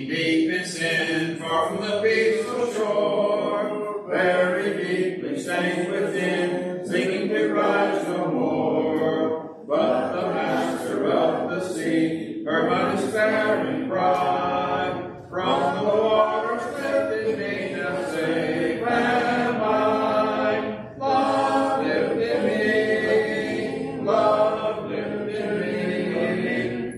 deep in sin, far from the peaceful shore, very deeply stained within, sinking to rise no more. But the master of the sea heard my despairing cry, from the waters lifted me, now safe am I. Love lived in me, love lived in me,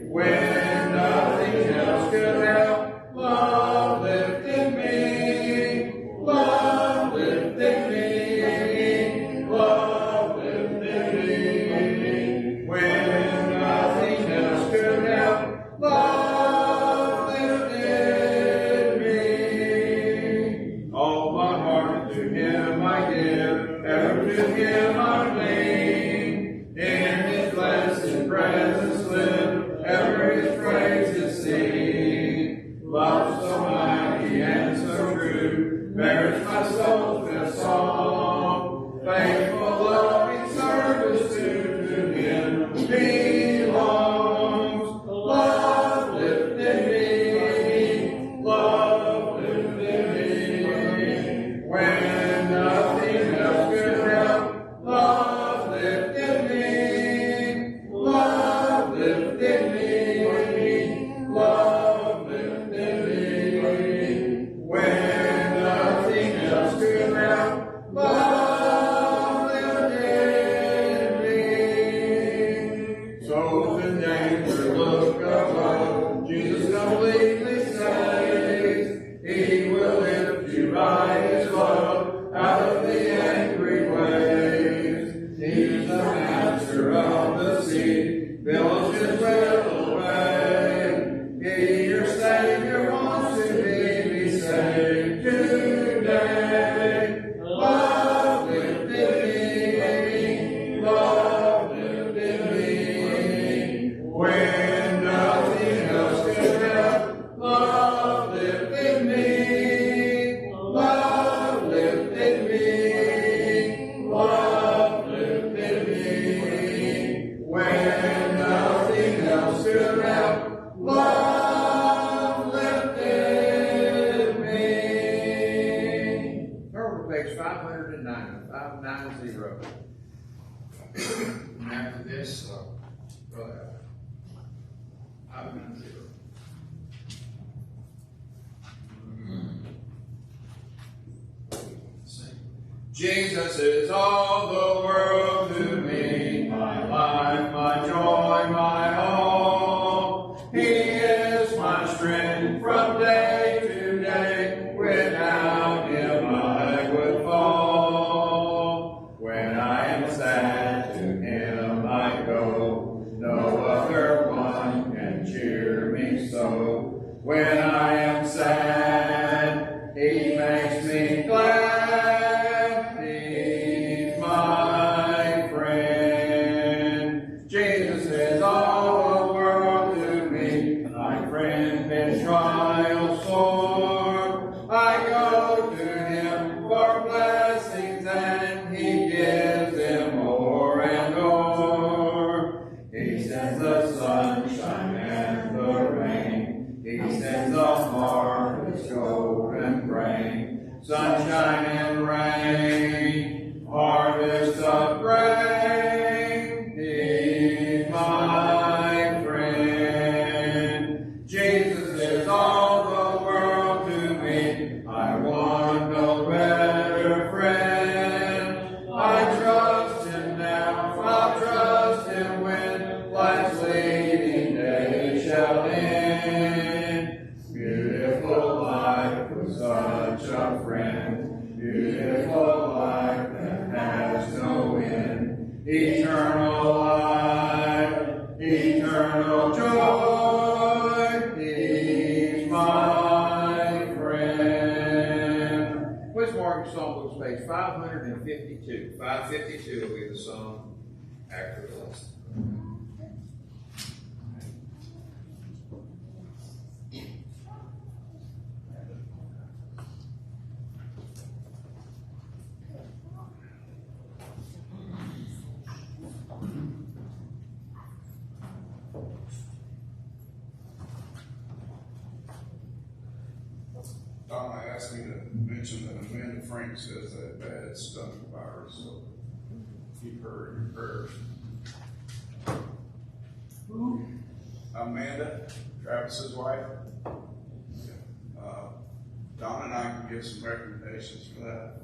when nothing else could help. Love lived in me, love lived in me, love lived in me, when nothing else could help. Love lived in me. All my heart to Him I give, ever to Him I cling. In His blessed presence live, ever His praises sing. Love so mighty and so true, merits my soul's best song. Faithful, loving service to Him belongs. Love lived in me, love lived in me, when nothing else could help. Love lived in me, love lived in me, love lived in me, when nothing else could help. Love lived in me. So the danger look above, Jesus completely saves. He will lift you by His love out of the angry waves. He's the master of the sea, billows His will away. He, your Savior, wants to be saved today. Love lived in me, love lived in me, when nothing else could help. Love lived in me, love lived in me, love lived in me, when nothing else could help. Love lived in me. Turn to page 590, 590. And after this, go ahead. 590. Jesus is all the world to me, my life, my joy, my all. He is my strength from day to day. Without Him I would fall. When I am sad, to Him I go. No other one can cheer me so. When I am sad, He makes me glad. He's my friend. Jesus is all the world to me, my friend in trials sore. I go to Him for blessings, and He gives them more and more. He sends the sunshine and the rain. He sends the harvest, golden grain. Sunshine and rain, harvest of grain. He's my friend. Jesus is all the world to me. I want no better friend. I trust Him now, I'll trust Him when life's leading day shall end. Beautiful life with such a friend. Beautiful life that has no end. Eternal life, eternal joy. He's my friend. Which Morgan Songbook's page 552. 552 will be the song after the lesson. asked me to mention that Amanda Franks has that bad stomach virus, so keep her in your prayers. Who? Amanda, Travis's wife. Don and I can give some recommendations for that.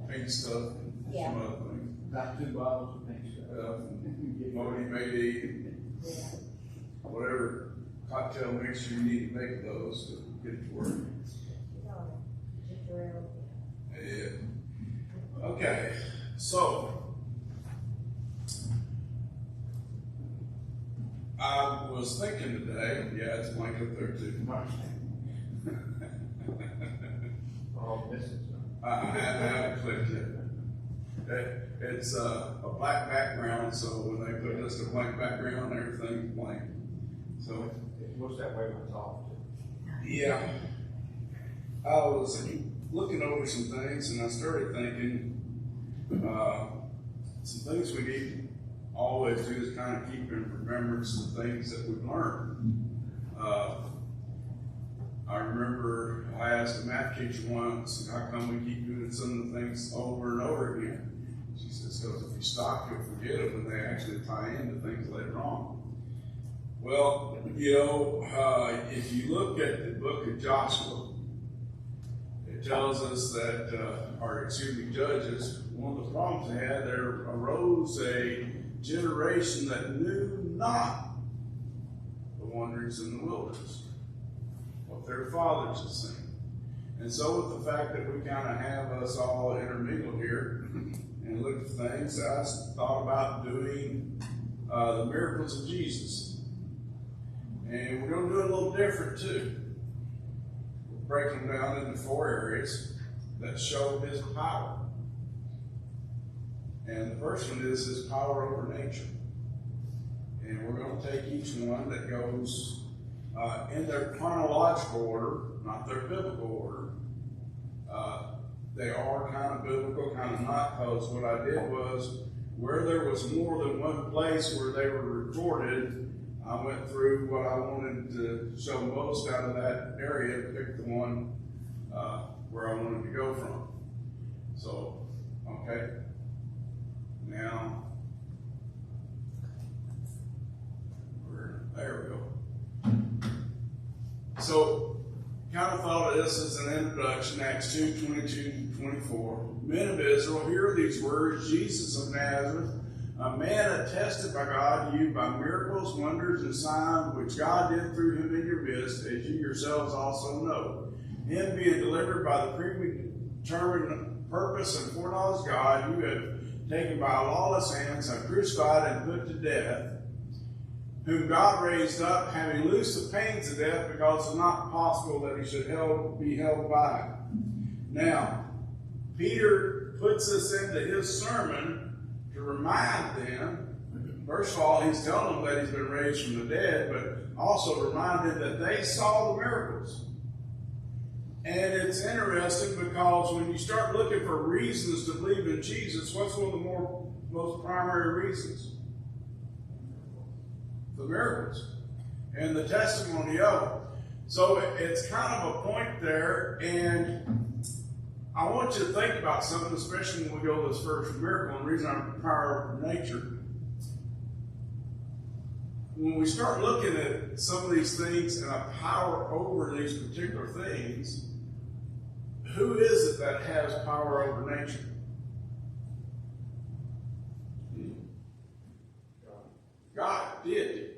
Pink stuff, and some other things. About 2 bottles of pink stuff. Modi made eat, whatever cocktail mixture you need to make those to get it to work. Yeah. Okay, so I was thinking today, yeah, it's blank up there too. Oh, this is. I haven't clicked it. It's a black background, so when they put just a blank background, everything's blank. So It looks that way when it's off. yeah, I was looking over some things, and I started thinking some things we need to always do is kind of keep in remembrance the things that we've learned. I remember I asked a math teacher once, how come we keep doing some of the things over and over again? She says, because if you stop, you'll forget them, and they actually tie into things later on. Well, if you look at the book of Joshua, it tells us that, Judges, one of the problems they had, there arose a generation that knew not the wanderings in the wilderness, what their fathers had seen. And so with the fact that we kind of have us all intermingled here and look at things, I thought about doing the miracles of Jesus. And we're going to do it a little different too. We'll break them down into 4 areas that show his power. And the first one is his power over nature. And we're going to take each one that goes in their chronological order, not their biblical order. They are kind of biblical, kind of not, because what I did was, where there was more than one place where they were recorded, I went through what I wanted to show most out of that area, pick the one where I wanted to go from. So, okay. Now, there we go. So, kind of thought of this as an introduction, Acts 2, 22 to 24. Men of Israel, hear these words, Jesus of Nazareth, a man attested by God to you by miracles, wonders, and signs, which God did through him in your midst, as you yourselves also know. Him being delivered by the predetermined purpose and foreknowledge of God, you have taken by lawless hands, have crucified and put to death, whom God raised up, having loosed the pains of death, because it's not possible that he should be held by. Now, Peter puts this into his sermon to remind them, first of all, he's telling them that he's been raised from the dead, but also remind them that they saw the miracles. And it's interesting because when you start looking for reasons to believe in Jesus, what's one of the most primary reasons? The miracles and the testimony of them. So it's kind of a point there, and I want you to think about something, especially when we go to this first miracle, and the reason I'm power of nature. When we start looking at some of these things and a power over these particular things, who is it that has power over nature? God did.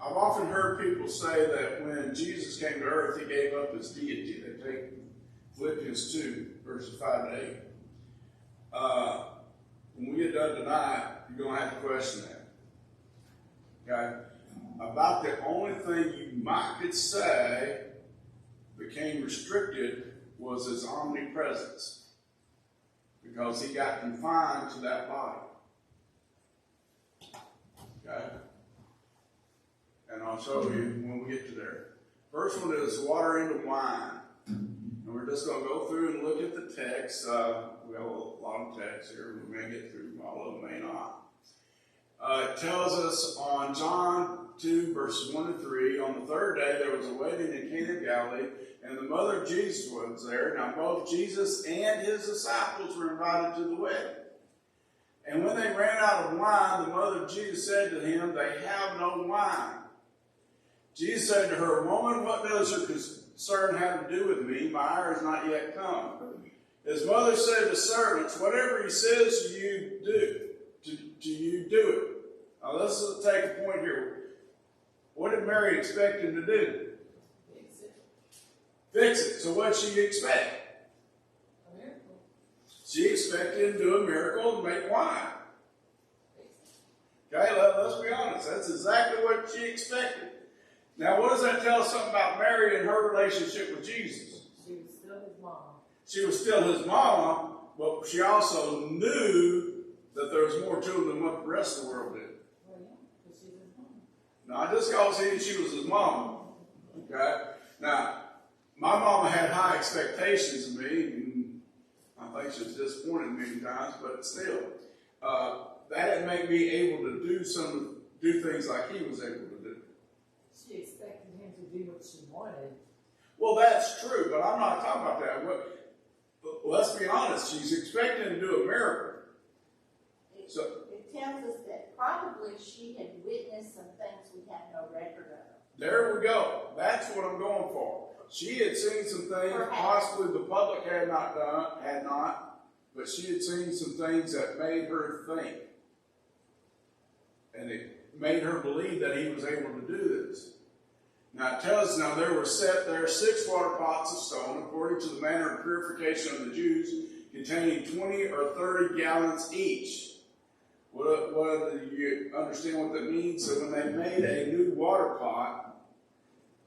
I've often heard people say that when Jesus came to earth, he gave up his deity. They take Philippians 2, verses 5 to 8. When we get done tonight, you're going to have to question that. Okay? About the only thing you could say became restricted was his omnipresence, because he got confined to that body. Okay? And I'll show you when we get to there. First one is water into wine. And we're just going to go through and look at the text. We have a lot of text here. We may get through all of them, may not. It tells us on John 2, verses 1 to 3, on the third day there was a wedding in Cana of Galilee, and the mother of Jesus was there. Now both Jesus and his disciples were invited to the wedding. And when they ran out of wine, the mother of Jesus said to him, "They have no wine." Jesus said to her, "Woman, what does your concern have to do with me? My hour has not yet come." His mother said to the servants, "Whatever he says to you, you do it." Now let's take a point here. What did Mary expect him to do? Fix it. Fix it. So what did she expect? A miracle. She expected him to do a miracle and make wine. Fix Okay, let's be honest. That's exactly what she expected. Now, what does that tell us something about Mary and her relationship with Jesus? it. She was still his mom. She was still his mom, but she also knew that there was more to him than what the rest of the world did. Well, yeah, because she's his mom. Not just because she was his mom. Okay? Now, my mama had high expectations of me, and I think she was disappointed many times, but still, that didn't make me able to do things like he was able to do. She expected him to do what she wanted. Well, that's true, but I'm not talking about that. Let's be honest. She's expecting him to do a miracle. It tells us that probably she had witnessed some things we have no record of. There we go. That's what I'm going for. She had seen some things possibly the public had not, but she had seen some things that made her think. And it made her believe that he was able to do this. Now it tells us, there were set there 6 water pots of stone, according to the manner of purification of the Jews, containing 20 or 30 gallons each. What do you understand what that means? So when they made a new water pot,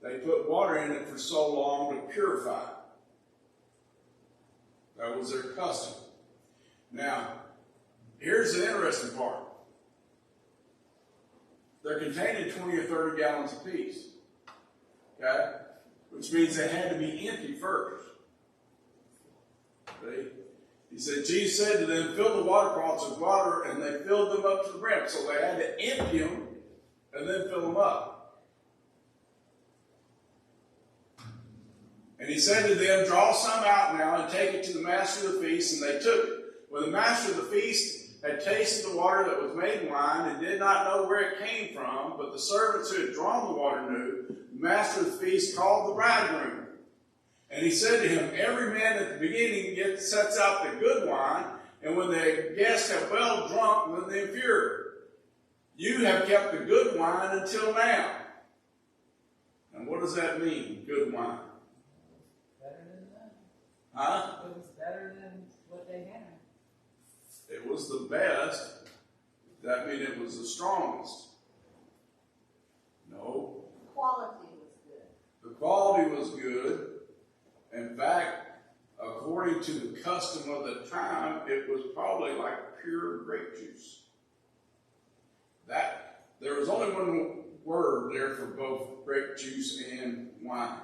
they put water in it for so long to purify it. That was their custom. Now, here's the interesting part. They're containing 20 or 30 gallons apiece. Okay? Which means they had to be empty first. See? He said, Jesus said to them, "Fill the water pots with water," and they filled them up to the brim. So they had to empty them and then fill them up. And he said to them, "Draw some out now and take it to the master of the feast." And they took it. When the master of the feast had tasted the water that was made wine and did not know where it came from, but the servants who had drawn the water knew, the master of the feast called the bridegroom. And he said to him, "Every man at the beginning sets out the good wine, and when the guests have well drunk, then the impure. You have kept the good wine until now." And what does that mean, good wine? Better than that. Huh? It was better than what they had. It was the best. That means it was the strongest. No. Quality was good. The quality was good. In fact, according to the custom of the time, it was probably like pure grape juice. There was only one word there for both grape juice and wine.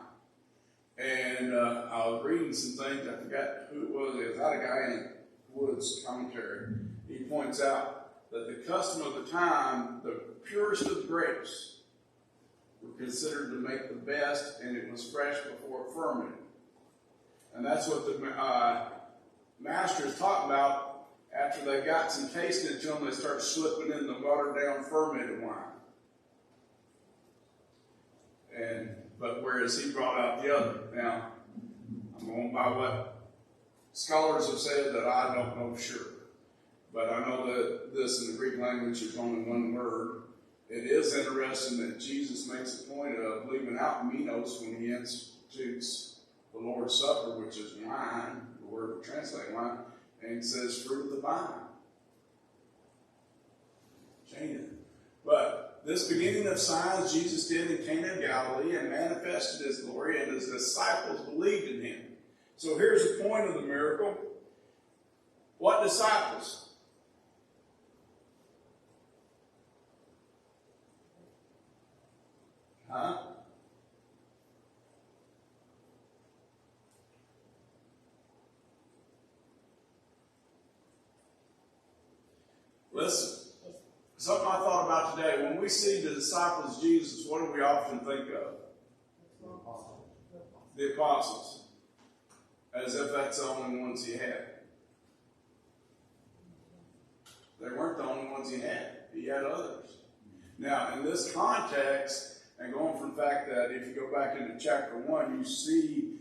And I was reading some things, I forgot who it was. It was out of a guy in Wood's commentary. He points out that the custom of the time, the purest of the grapes were considered to make the best, and it was fresh before it fermented. And that's what the masters talk about. After they got some taste into them, they start slipping in the watered-down fermented wine. But whereas he brought out the other. Now, I'm going by what scholars have said that I don't know for sure. But I know that this in the Greek language is only one word. It is interesting that Jesus makes a point of leaving out minos when he institutes the Lord's Supper, which is wine, the word we translate wine, and says fruit of the vine. Change. But this beginning of signs Jesus did in Cana of Galilee and manifested his glory, and his disciples believed in him. So here's the point of the miracle. What disciples? Huh? Listen, something I we see the disciples of Jesus, what do we often think of? The apostles. As if that's the only ones he had. They weren't the only ones he had. He had others. Now, in this context, and going from the fact that if you go back into chapter 1, you see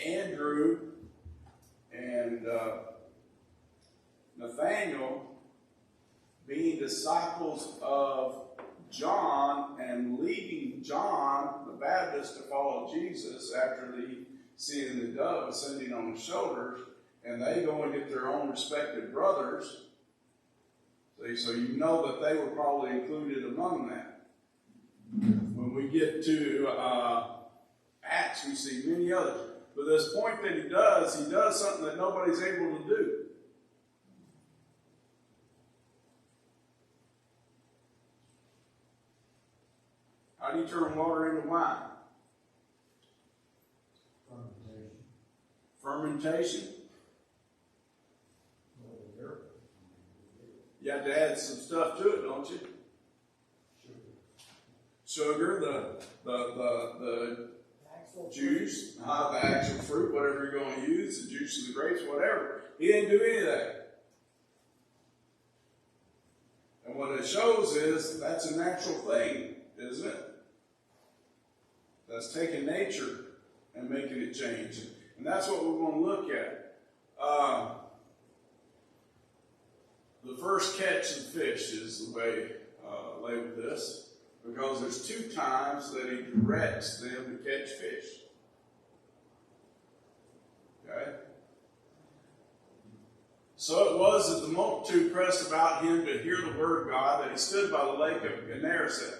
Andrew and Nathaniel being disciples of John and leaving John the Baptist to follow Jesus after seeing the dove ascending on his shoulders, and they go and get their own respective brothers. See, so you know that they were probably included among that. When we get to Acts, we see many others. But this point that he does something that nobody's able to do. How do you turn water into wine? Fermentation. You have to add some stuff to it, don't you? Sugar, the juice, the actual fruit, whatever you're going to use, the juice of the grapes, whatever. He didn't do any of that. And what it shows is that's a natural thing, isn't it? That's taking nature and making it change. And that's what we want to look at. The first catch of fish is the way labeled this, because there's 2 times that he directs them to catch fish. Okay? So it was that the multitude pressed about him to hear the word of God, that he stood by the lake of Gennesaret,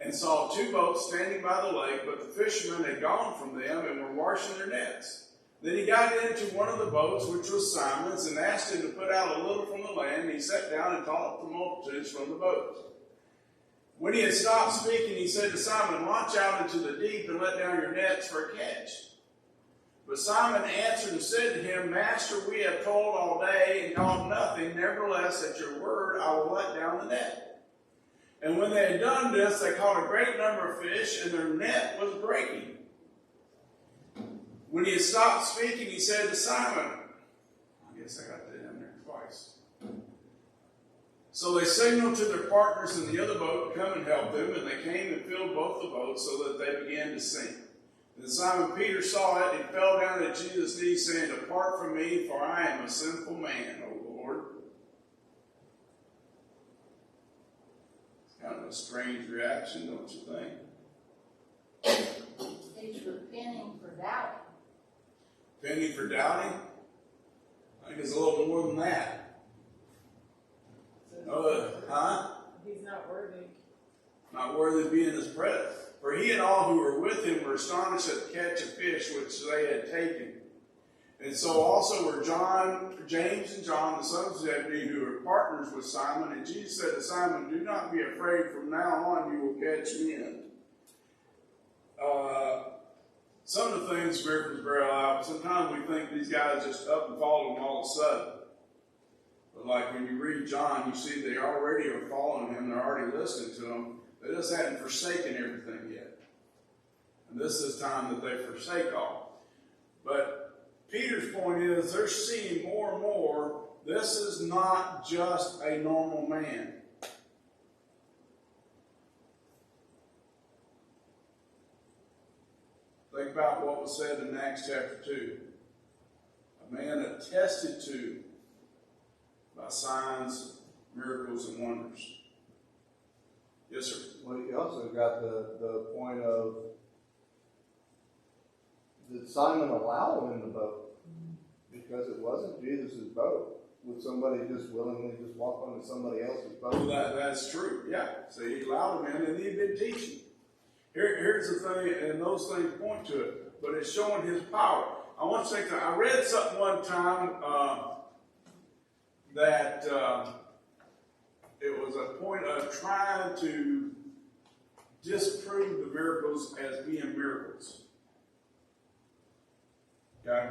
and saw 2 boats standing by the lake, but the fishermen had gone from them and were washing their nets. Then he got into one of the boats, which was Simon's, and asked him to put out a little from the land. And he sat down and taught the multitudes from the boat. When he had stopped speaking, he said to Simon, "Launch out into the deep and let down your nets for a catch." But Simon answered and said to him, "Master, we have toiled all day and caught nothing. Nevertheless, at your word, I will let down the net." And when they had done this, they caught a great number of fish, and their net was breaking. When he had stopped speaking, he said to Simon, I guess I got that in there twice. So they signaled to their partners in the other boat to come and help them, and they came and filled both the boats so that they began to sink. Then Simon Peter saw it and fell down at Jesus' knees, saying, "Depart from me, for I am a sinful man, O Lord." It's kind of a strange reaction, don't you think? He's repenting for doubting. Repenting for doubting? I think it's a little more than that. He's not worthy. Not worthy to be in his presence. For he and all who were with him were astonished at the catch of fish which they had taken. And so also were James and John, the sons of Zebedee, who were partners with Simon. And Jesus said to Simon, "Do not be afraid. From now on you will catch men." Some of the things miracles bear out. Sometimes we think these guys just up and follow them all of a sudden. But like when you read John, you see they already are following him. They're already listening to him. They just hadn't forsaken everything yet. And this is time that they forsake all. But Peter's point is they're seeing more and more. This is not just a normal man. Think about what was said in Acts chapter 2. A man attested to by signs, miracles, and wonders. Yes, sir. Well, you also got the point of, did Simon allow him in the boat? Because it wasn't Jesus' boat. Would somebody just willingly just walk onto somebody else's boat? Well, that's true, yeah. So he allowed him in, and he'd been teaching. Here's the thing, and those things point to it, but it's showing his power. I want to think, I read something one time that it was a point of trying to disprove the miracles as being miracles. Okay?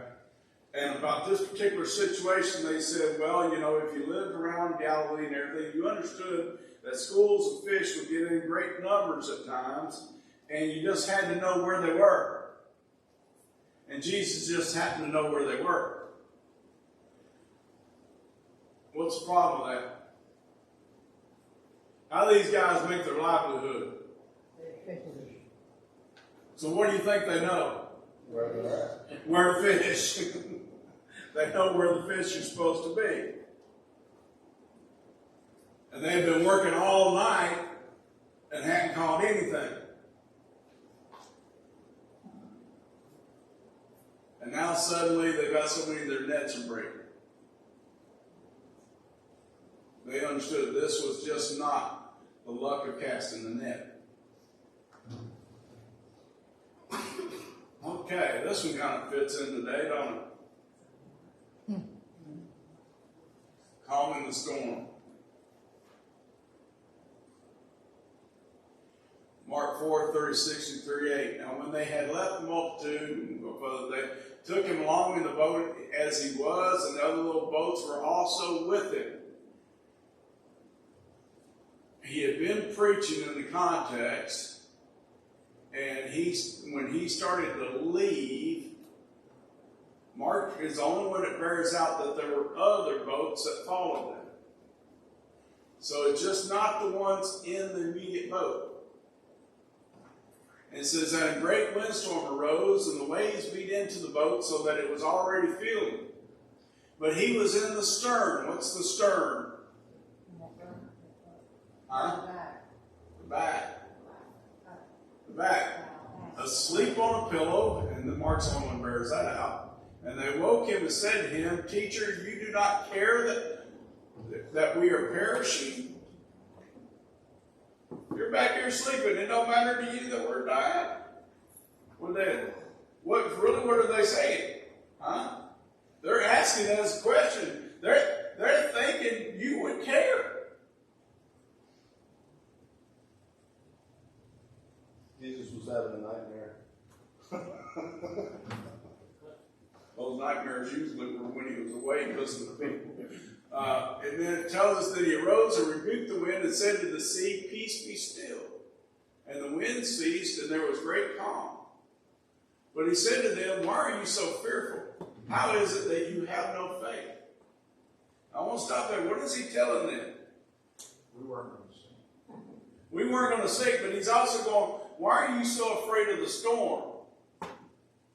And about this particular situation, they said, well, you know, if you lived around Galilee and everything, you understood that schools of fish would get in great numbers at times, and you just had to know where they were. And Jesus just happened to know where they were. What's the problem with that? How do these guys make their livelihood? So what do you think they know? Where they're at. Where fish. They know where the fish are supposed to be. And they've been working all night and hadn't caught anything. And now suddenly they've got so many their nets are breaking. They understood this was just not the luck of casting the net. Okay, this one kind of fits in today, don't it? Calming the storm. Mark 4:36-38. Now when they had left the multitude, they took him along in the boat as he was, and the other little boats were also with him. He had been preaching in the context, and when he started to leave, Mark is the only one that bears out that there were other boats that followed them. So it's just not the ones in the immediate boat. And it says that a great windstorm arose, and the waves beat into the boat so that it was already filling. But he was in the stern. What's the stern? Huh? The back. The back. Asleep on a pillow, and then Mark's the only one bears that out. And they woke him and said to him, Teacher, you do not care that we are perishing? You're back here sleeping. It don't matter to you that we're dying? Well then, what are they saying? Huh? They're asking us a question. They're thinking you would care. Jesus was having a nightmare. Those nightmares usually were when he was awake listening to people. And then it tells us that he arose and rebuked the wind and said to the sea, Peace, be still. And the wind ceased, and there was great calm. But he said to them, Why are you so fearful? How is it that you have no faith? I want to stop there. What is he telling them? We weren't going to sing. We weren't going to sink, but he's also going, Why are you so afraid of the storm?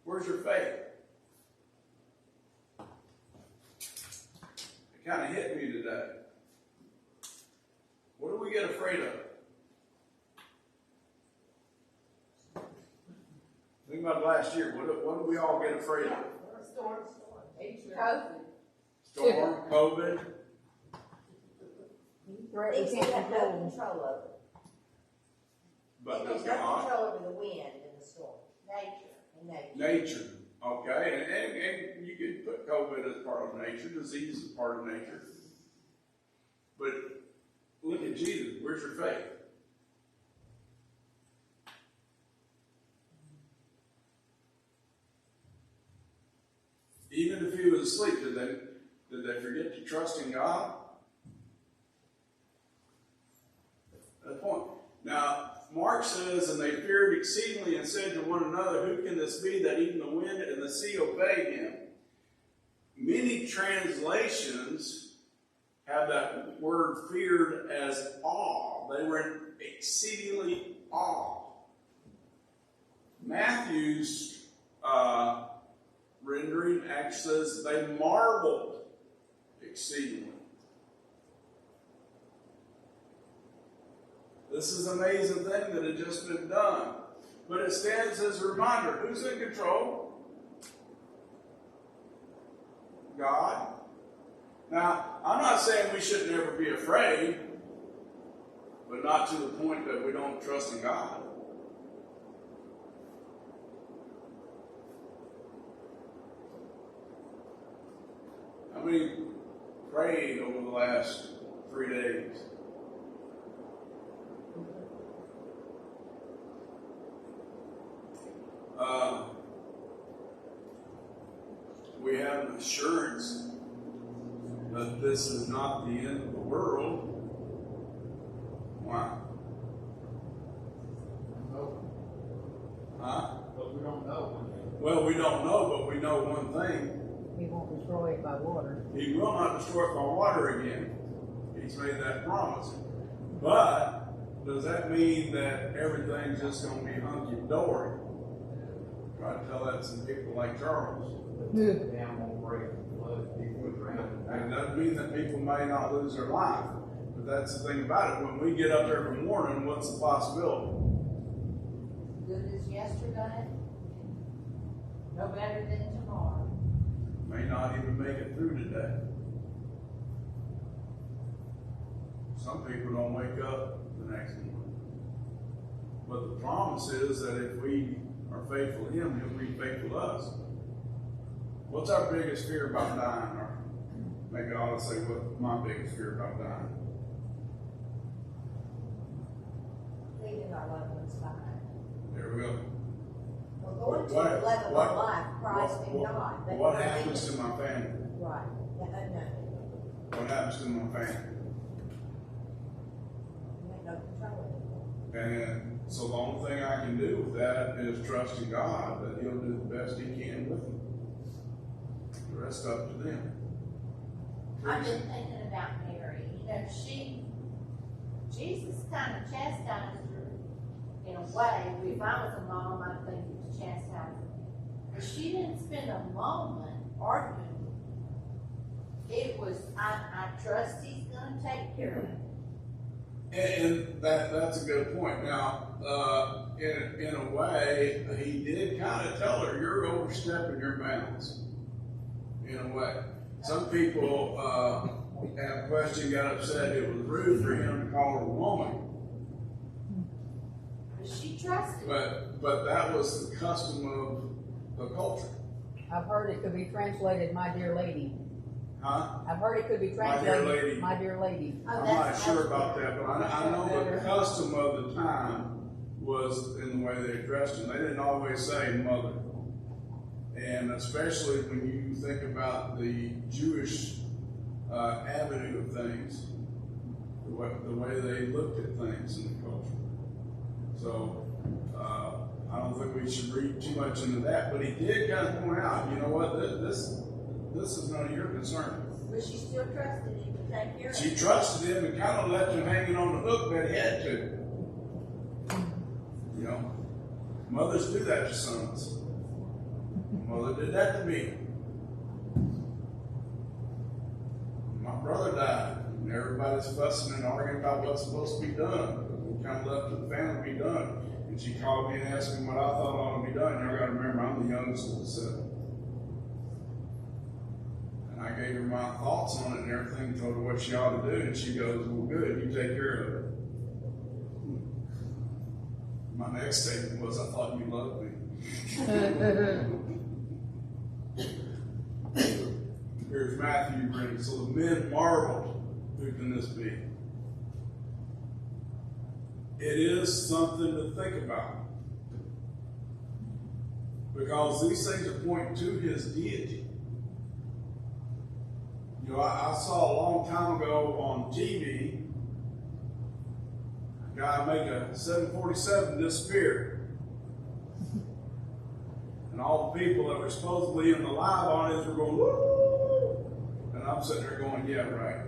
Where's your faith? It kind of hit me today. What do we get afraid of? Think about last year. What do we all get afraid of? Storm. COVID. Storm, COVID. Things we have no control over. But There's does no God? control over the wind and the storm. Nature. Nature. Okay. And you could put COVID as part of nature. Disease is part of nature. But look at Jesus. Where's your faith? Even if he was asleep, did they forget to trust in God? That's the point. Now, Mark says, and they feared exceedingly and said to one another, Who can this be that even the wind and the sea obey him? Many translations have that word feared as awe. They were in exceedingly awe. Matthew's rendering actually says they marveled exceedingly. This is an amazing thing that had just been done. But it stands as a reminder. Who's in control? God. Now, I'm not saying we shouldn't ever be afraid, but not to the point that we don't trust in God. How many prayed over the last 3 days? we have an assurance that this is not the end of the world. Why? Huh? But we don't know. Well, we don't know, but we know one thing. He won't destroy it by water. He will not destroy it by water again. He's made that promise. But does that mean that everything's just going to be hunky-dory? Try to tell that to some people like Charles. The dam won't break, the flood, people will drown. And it doesn't mean that people may not lose their life. But that's the thing about it. When we get up every morning, what's the possibility? Good as yesterday, no better than tomorrow. May not even make it through today. Some people don't wake up the next morning. But the promise is that if we are faithful to Him, He'll be faithful to us. What's our biggest fear about dying? Or maybe I ought to say what my biggest fear about dying. Leaving our loved ones behind. There we go. We're going to the level of life, Christ and God. but What we're happens to leaving- my family? Right, nothing. What happens to my family? We have no control of it. And so the only thing I can do with that is trust in God that He'll do the best He can with them. The rest up to them. I've been thinking about Mary. You know, Jesus kind of chastised her in a way. If I was a mom, I'd think he was chastising her. But she didn't spend a moment arguing. It was, I trust He's going to take care of it. And that's a good point. Now, in a way, He did kind of tell her, you're overstepping your bounds. In a way. Some people have questioned, got upset. It was rude for Him to call her a woman. But she trusted. But that was the custom of the culture. I've heard it could be translated, my dear lady. Huh? I've heard it could be My dear translated, lady. my dear lady. Oh, I'm that's- not sure that's about better. that, but I know the custom of the time was in the way they addressed him. They didn't always say mother. And especially when you think about the Jewish avenue of things, the way they looked at things in the culture. So I don't think we should read too much into that, but he did kind of point out, you know what, this is none of your concern. But she still trusted Him to take care of She it. trusted him and kind of left him hanging on the hook that he had to. You know, mothers do that to sons. Mother did that to me. My brother died, and everybody's fussing and arguing about what's supposed to be done. We kind of left it the family to be done. And she called me and asked me what I thought ought to be done. Y'all got to remember, I'm the youngest of the seven. And I gave her my thoughts on it and everything, told her what she ought to do, and she goes, well, good, you take care of it. My next statement was, I thought you loved me. Here's Matthew reading. So the men marveled, who can this be? It is something to think about. Because these things are pointing to His deity. You know, I saw a long time ago on TV, a guy make a 747 disappear. And all the people that were supposedly in the live audience were going, woo! And I'm sitting there going, yeah, right.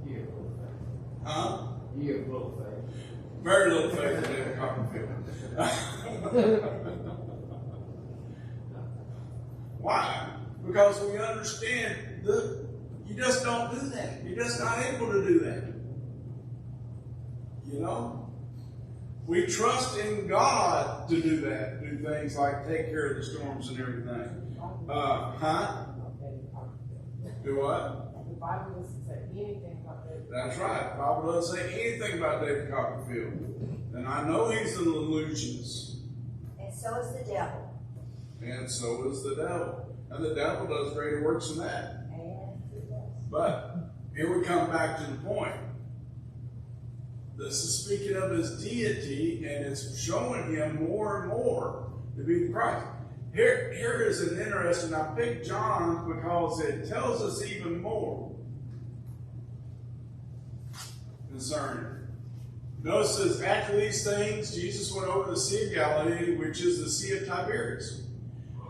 You have little faith. Huh? You have little faith. Very little faith in David Copperfield. Why? Because we understand that you just don't do that. You're just not able to do that. You know? We trust in God to do that, do things like take care of the storms and everything. Huh? Do what? The Bible doesn't say anything about that. That's right. The Bible doesn't say anything about David Copperfield. And I know he's an illusionist. And so is the devil. And so is the devil. And the devil does greater works than that. And it does. But here we come back to the point. This is speaking of His deity, and it's showing Him more and more to be the Christ. Here is an interesting, I picked John because it tells us even more concerning. Notice that after these things, Jesus went over the Sea of Galilee, which is the Sea of Tiberias.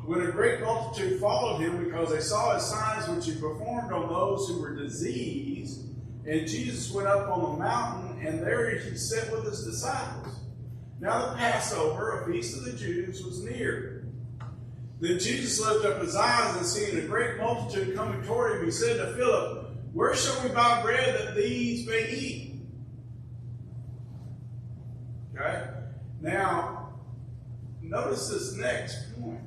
When a great multitude followed him because they saw his signs which he performed on those who were diseased, and Jesus went up on the mountain, and there he sat with his disciples. Now the Passover, a feast of the Jews, was near. Then Jesus lifted up his eyes, and seeing a great multitude coming toward him, he said to Philip, "Where shall we buy bread that these may eat?" Okay? Now, notice this next point.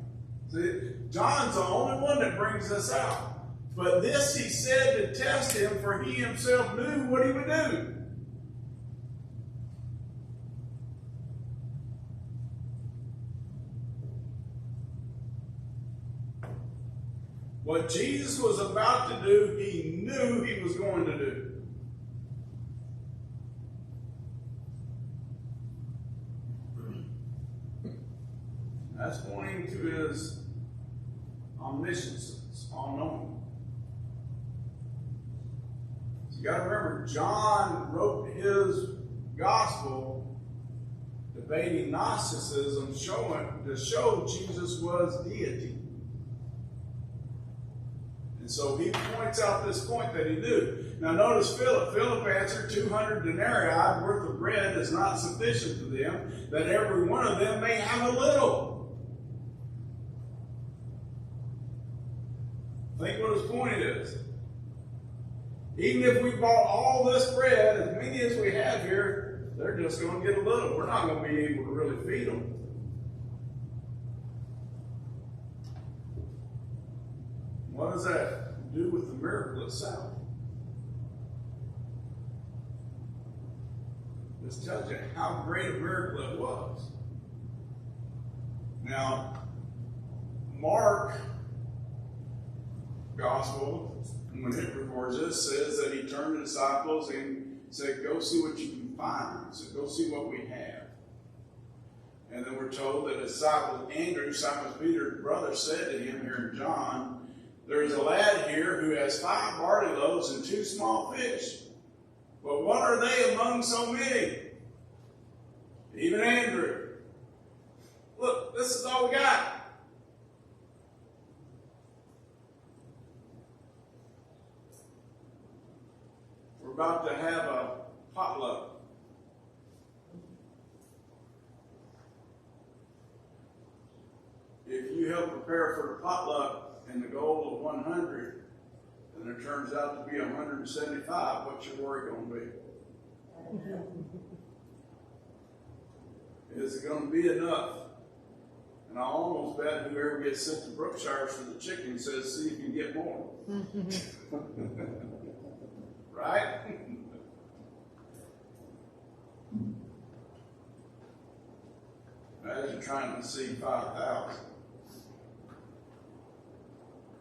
See, John's the only one that brings this out. But this he said to test him, for he himself knew what he would do. What Jesus was about to do, he knew he was going to do. That's pointing to his omniscience, all-knowing. So you got to remember, John wrote his gospel debating Gnosticism, to show Jesus was deity. And so he points out this point that he knew. Now notice Philip. Philip answered, 200 denarii worth of bread is not sufficient to them, that every one of them may have a little. Think what his point is. Even if we bought all this bread, as many as we have here, they're just going to get a little. We're not going to be able to really feed them. What does that do with the miracle itself? This tells you how great a miracle it was. Now, Mark Gospel, when it records this, says that he turned to the disciples and said, "Go see what you can find." So go see what we have. And then we're told that the disciple Andrew, Simon Peter's brother, said to him here in John, "There is a lad here who has 5 barley loaves and 2 small fish. But what are they among so many?" Even Andrew. "Look, this is all we got." We're about to have a potluck. If you help prepare for the potluck and the goal of 100, and it turns out to be 175, what's your worry going to be? Is it going to be enough? And I almost bet whoever gets sent to Brookshire for the chicken says, "See if you can get more." Right? Imagine trying to see 5,000.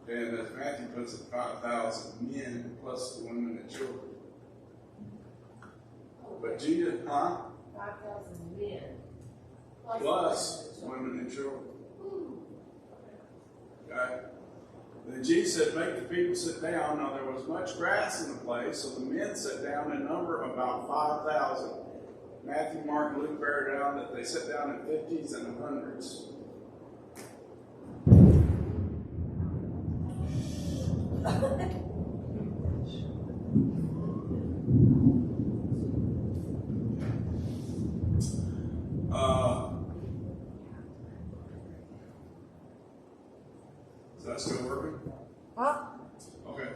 And as Matthew puts it, 5,000 men plus the women and children. But Jesus, 5,000 men. Plus women and children. Okay? Then Jesus said, "Make the people sit down." Now there was much grass in the place, so the men sat down in number about 5,000. Matthew, Mark, and Luke bear down that they sat down in 50s and 100s. Is that still working? Huh? Okay.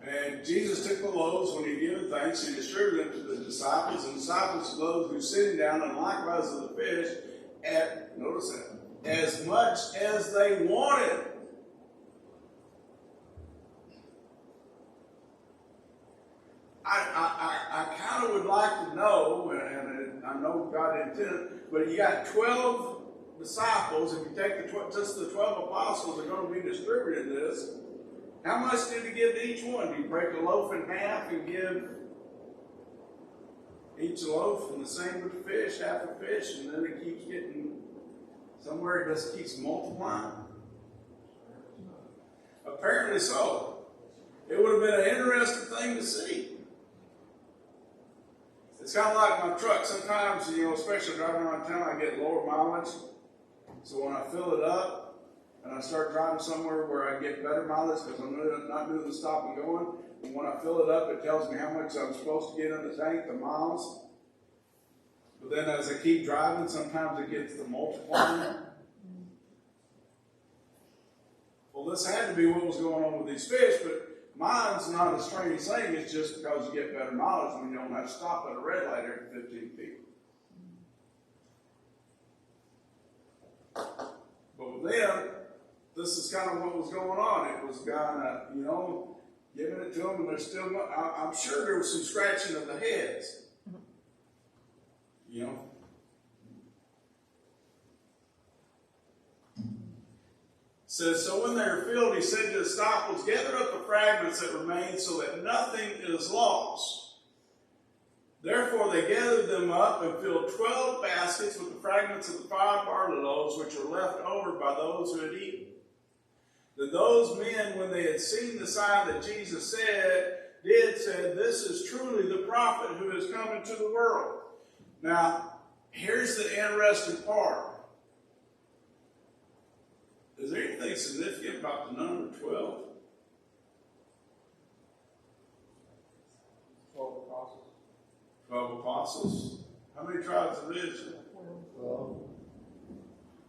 And Jesus took the loaves when he had given thanks, he distributed them to the disciples, and the disciples of those who were sitting down, and likewise of the fish, at, notice that, as much as they wanted. I kind of would like to know, and I know God intended, but you got 12 disciples. If you take just the 12 apostles are going to be distributing this, how much did he give to each one? Did he break a loaf in half and give each loaf, and the same with the fish, half a fish, and then it keeps getting, somewhere it just keeps multiplying? Apparently so. It would have been an interesting thing to see. It's kind of like my truck. Sometimes, especially driving around town, I get lower mileage. So when I fill it up and I start driving somewhere where I get better mileage because I'm not doing the stop and going, and when I fill it up, it tells me how much I'm supposed to get in the tank, the miles. But then as I keep driving, sometimes it gets to multiplying. Well, this had to be what was going on with these fish, but mine's not a strange thing. It's just because you get better mileage when you don't have to stop at a red light every 15 feet. But with them, this is kind of what was going on. It was kind of, giving it to them, and there's still, I'm sure there was some scratching of the heads. Says, so when they were filled, he said to his disciples, gather up the fragments that remain so that nothing is lost. Therefore they gathered them up and filled 12 baskets with the fragments of the 5 barley loaves which were left over by those who had eaten. Then those men, when they had seen the sign that Jesus said, this is truly the prophet who has come into the world. Now, here's the interesting part. Is there anything significant about the number 12? 12 apostles. 12 apostles. How many tribes of Israel? 12.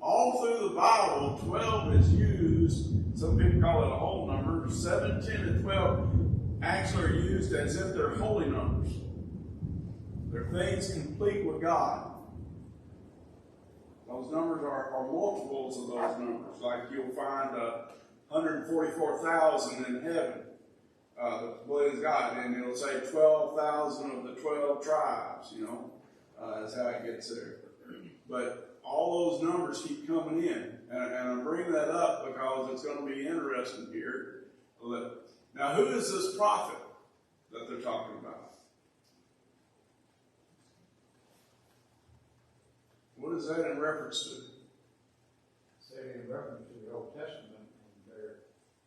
All through the Bible, 12 is used. Some people call it a whole number. 7, 10, and 12 actually are used as if they're holy numbers. They're things complete with God. Those numbers are multiples of those numbers. Like you'll find 144,000 in heaven. That believes God. And it'll say 12,000 of the 12 tribes, that's how it gets there. But all those numbers keep coming in. And I'm bringing that up because it's going to be interesting here. Now, who is this prophet that they're talking about? What is that in reference to? Say in reference to the Old Testament and their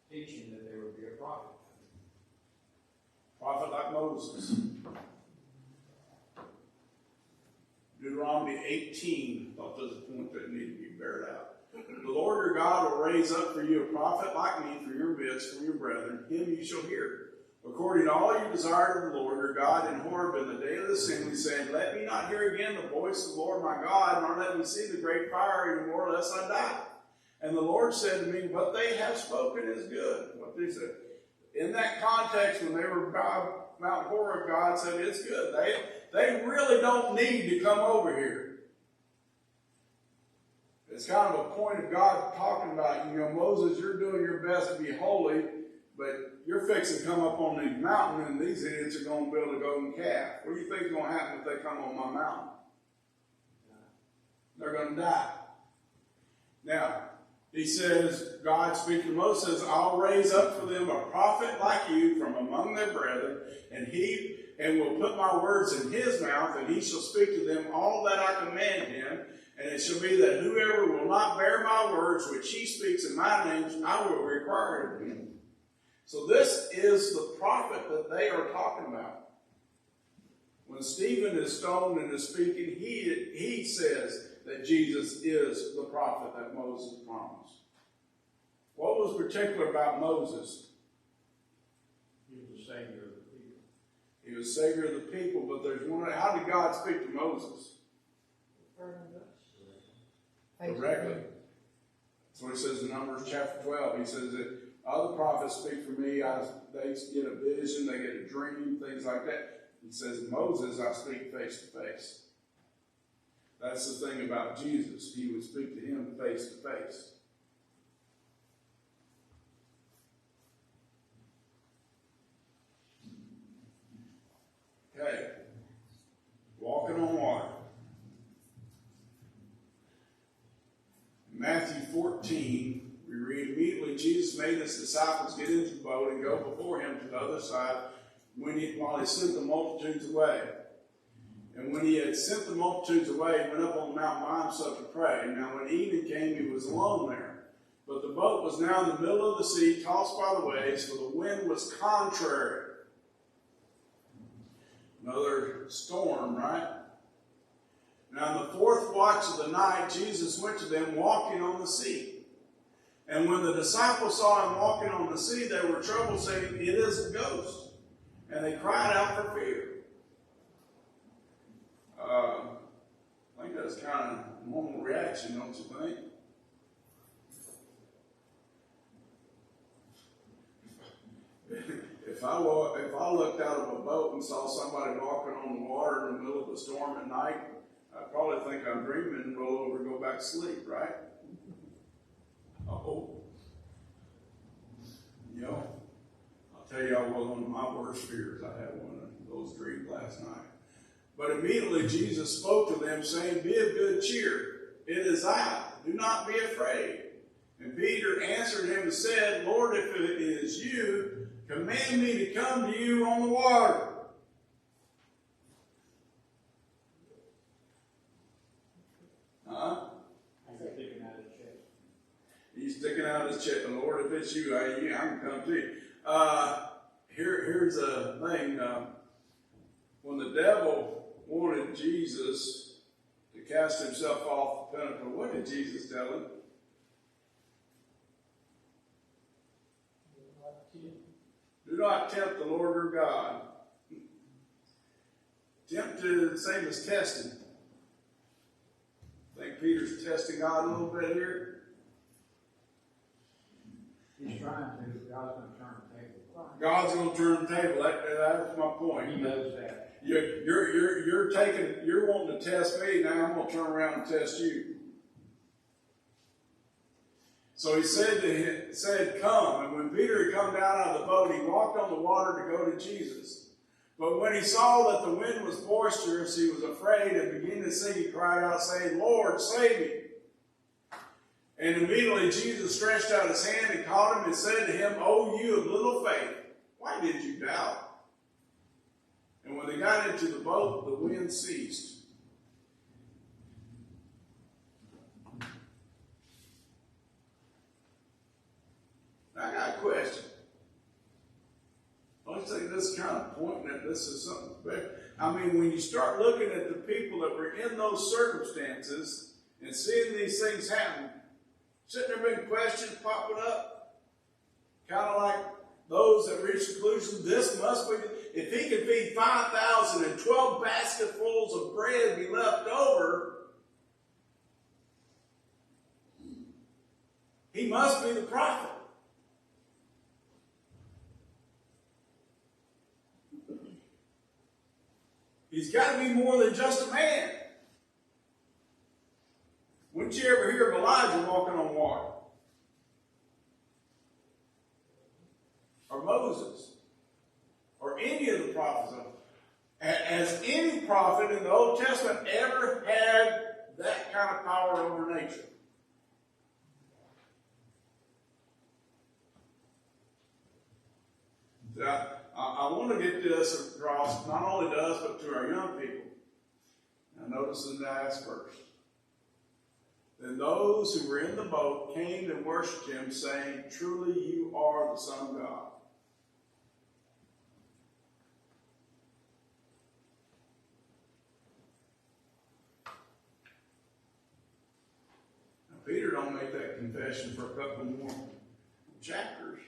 teaching that there would be a prophet. Prophet like Moses. Deuteronomy 18, thought there was a point that needed to be bared out. The Lord your God will raise up for you a prophet like me for your midst, from your brethren. Him you shall hear. According to all you desired of the Lord your God in Horeb in the day of the assembly, saying, let me not hear again the voice of the Lord my God, nor let me see the great fire any more, lest I die. And the Lord said to me, what they have spoken is good. What they said. In that context, when they were by Mount Horeb, God said, it's good. They really don't need to come over here. It's kind of a point of God talking about, Moses, you're doing your best to be holy, but you're fixing to come up on the mountain, and these idiots are going to build a golden calf. What do you think is going to happen if they come on my mountain? They're going to die. Now, he says, God speaking to Moses says, I'll raise up for them a prophet like you from among their brethren, and will put my words in his mouth, and he shall speak to them all that I command him. And it shall be that whoever will not bear my words, which he speaks in my name, I will require of him. So this is the prophet that they are talking about. When Stephen is stoned and is speaking, he says that Jesus is the prophet that Moses promised. What was particular about Moses? He was the Savior of the people. He was Savior of the people, but there's one. How did God speak to Moses? Directly. That's what he says in Numbers chapter 12. He says that other prophets speak for me. They get a vision, they get a dream, things like that. He says, Moses, I speak face to face. That's the thing about Jesus. He would speak to him face to face. Okay. Walking on water. Matthew 14, we read, immediately Jesus made his disciples get into the boat and go before him to the other side while he sent the multitudes away. And when he had sent the multitudes away, he went up on the mountain by himself to pray. Now when evening came, he was alone there. But the boat was now in the middle of the sea, tossed by the waves, for the wind was contrary. Another storm, right? Now, in the fourth watch of the night, Jesus went to them walking on the sea. And when the disciples saw him walking on the sea, they were troubled, saying, "It is a ghost." And they cried out for fear. I think that's kind of a normal reaction, don't you think? If I looked out of a boat and saw somebody walking on the water in the middle of a storm at night, I'd probably think I'm dreaming and roll over and go back to sleep, right? Uh-oh. You know, I'll tell you, one of my worst fears. I had one of those dreams last night. But immediately Jesus spoke to them, saying, "Be of good cheer. It is I. Do not be afraid." And Peter answered him and said, "Lord, if it is you, command me to come to you on the water." Huh? He's sticking out his chest. Lord, if it's you, I can come to you. Here's a thing. When the devil wanted Jesus to cast himself off the pinnacle, what did Jesus tell him? Do not tempt the Lord your God. Tempt is the same as testing. I think Peter's testing God a little bit here. He's trying to, God's going to turn the table. God's going to turn the table. That's my point. He knows that. You're wanting to test me. Now I'm going to turn around and test you. So he said, "Come." And when Peter had come down out of the boat, he walked on the water to go to Jesus. But when he saw that the wind was boisterous, he was afraid and began to sink. He cried out, saying, "Lord, save me." And immediately Jesus stretched out his hand and caught him and said to him, "O you of little faith, why did you doubt?" And when they got into the boat, the wind ceased. Now, I got a question. Don't you think this is kind of pointing at this is something better? I mean, when you start looking at the people that were in those circumstances and seeing these things happen, shouldn't there be questions popping up? Kind of like those that reach the conclusion, this must be, if he could feed 5,000 and 12 basketfuls of bread be left over, he must be the prophet. He's got to be more than just a man. Wouldn't you ever hear of Elijah walking on water? Or Moses? Or any of the prophets? Has any prophet in the Old Testament ever had that kind of power over nature? I want to get this across, not only to us, but to our young people. Now notice in the last verse. Then those who were in the boat came and worshipped him, saying, "Truly you are the Son of God." Now Peter don't make that confession for a couple more chapters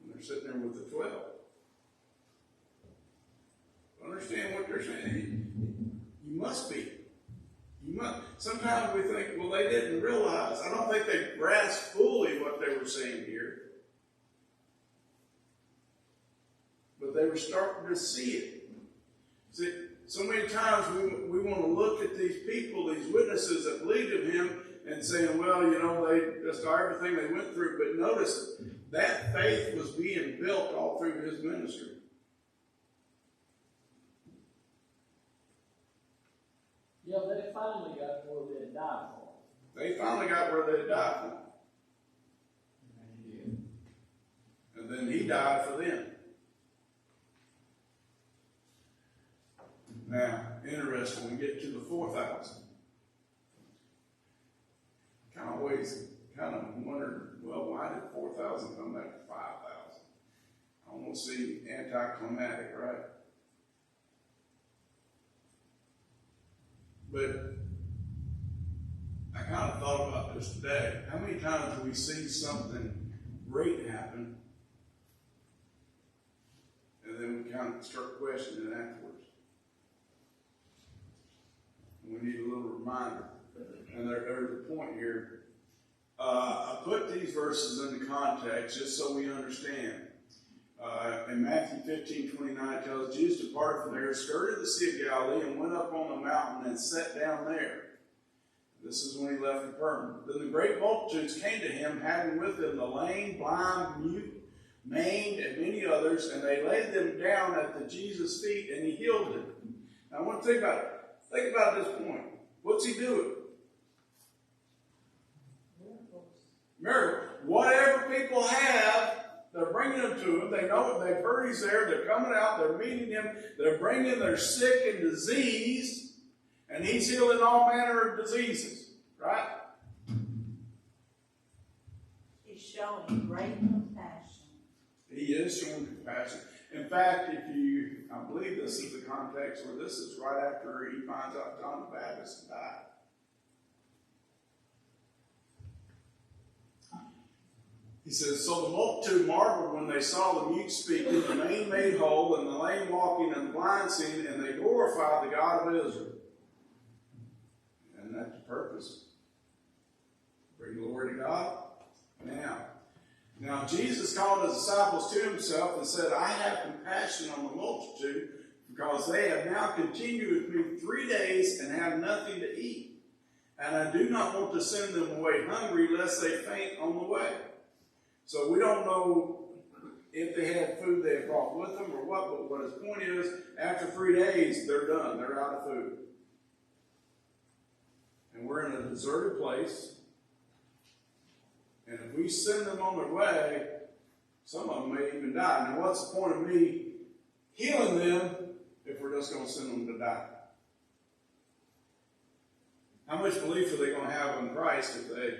when they're sitting there with the 12. Understand what they're saying? You must be. You must. Sometimes we think, well, they didn't realize. I don't think they grasped fully what they were saying here. But they were starting to see it. See, so many times we want to look at these people, these witnesses that believed in him, and saying, well, you know, they just everything they went through. But notice that faith was being built all through his ministry. Yeah, they finally got where they died for. They finally got where they died for. And then he died for them. Now, interesting, we get to the 4,000. kind of wondered, well, why did 4,000 come back to 5,000? Almost seemed anticlimactic, right? But I kind of thought about this today. How many times do we see something great happen, and then we kind of start questioning it afterwards? And we need a little reminder. And there's a point here. I put these verses into context just so we understand. In Matthew 15:29, it tells Jesus departed from there, skirted the Sea of Galilee, and went up on the mountain and sat down there. This is when he left Capernaum. Then the great multitudes came to him, having with them the lame, blind, mute, maimed, and many others, and they laid them down at the Jesus' feet, and he healed them. Now I want to think about it. Think about this point. What's he doing? Miracles. Whatever people have, they're bringing them to him. They know it. They've heard he's there. They're coming out. They're meeting him. They're bringing their sick and diseased, and he's healing all manner of diseases. Right? He's showing great compassion. He is showing compassion. In fact, I believe this is the context where this is right after he finds out John the Baptist died. He says, so the multitude marveled when they saw the mute speaking, the lame made whole, and the lame walking, and the blind seeing, and they glorified the God of Israel. And that's the purpose. Bring glory to God. Now Jesus called his disciples to himself and said, I have compassion on the multitude, because they have now continued with me 3 days and have nothing to eat. And I do not want to send them away hungry, lest they faint on the way. So we don't know if they had food they had brought with them or what, but what his point is, after 3 days, they're done. They're out of food. And we're in a deserted place. And if we send them on their way, some of them may even die. Now, what's the point of me healing them if we're just going to send them to die? How much belief are they going to have in Christ if they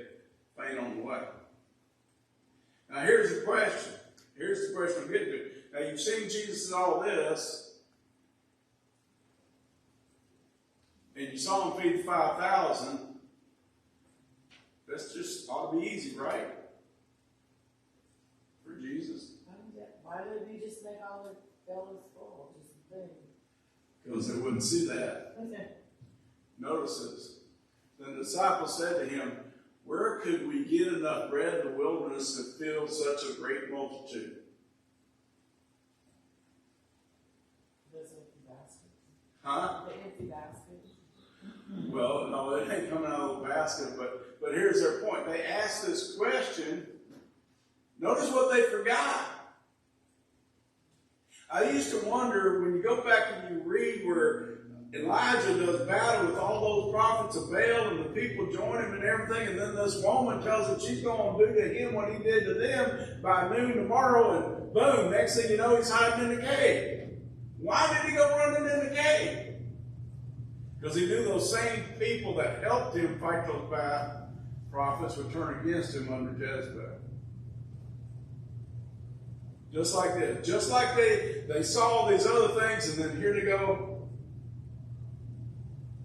faint on the way? Now, here's the question. Here's the question I'm getting to. Now, you've seen Jesus in all this, and you saw him feed 5,000. That's just ought to be easy, right? For Jesus. Why didn't he just make all the fellas full? Just think. Because they wouldn't see that. Notice this. Then the disciples said to him, where could we get enough bread in the wilderness to fill such a great multitude? Those empty baskets. Huh? The empty baskets. Well, no, it ain't coming out of the basket, but here's their point. They asked this question. Notice what they forgot. I used to wonder, when you go back and you read where Elijah does battle with all those prophets of Baal and the people join him and everything, and then this woman tells him she's going to do to him what he did to them by noon tomorrow, and boom, next thing you know, he's hiding in the cave. Why did he go running in the cave? Because he knew those same people that helped him fight those bad prophets would turn against him under Jezebel. Just like this. Just like they saw all these other things, and then here they go,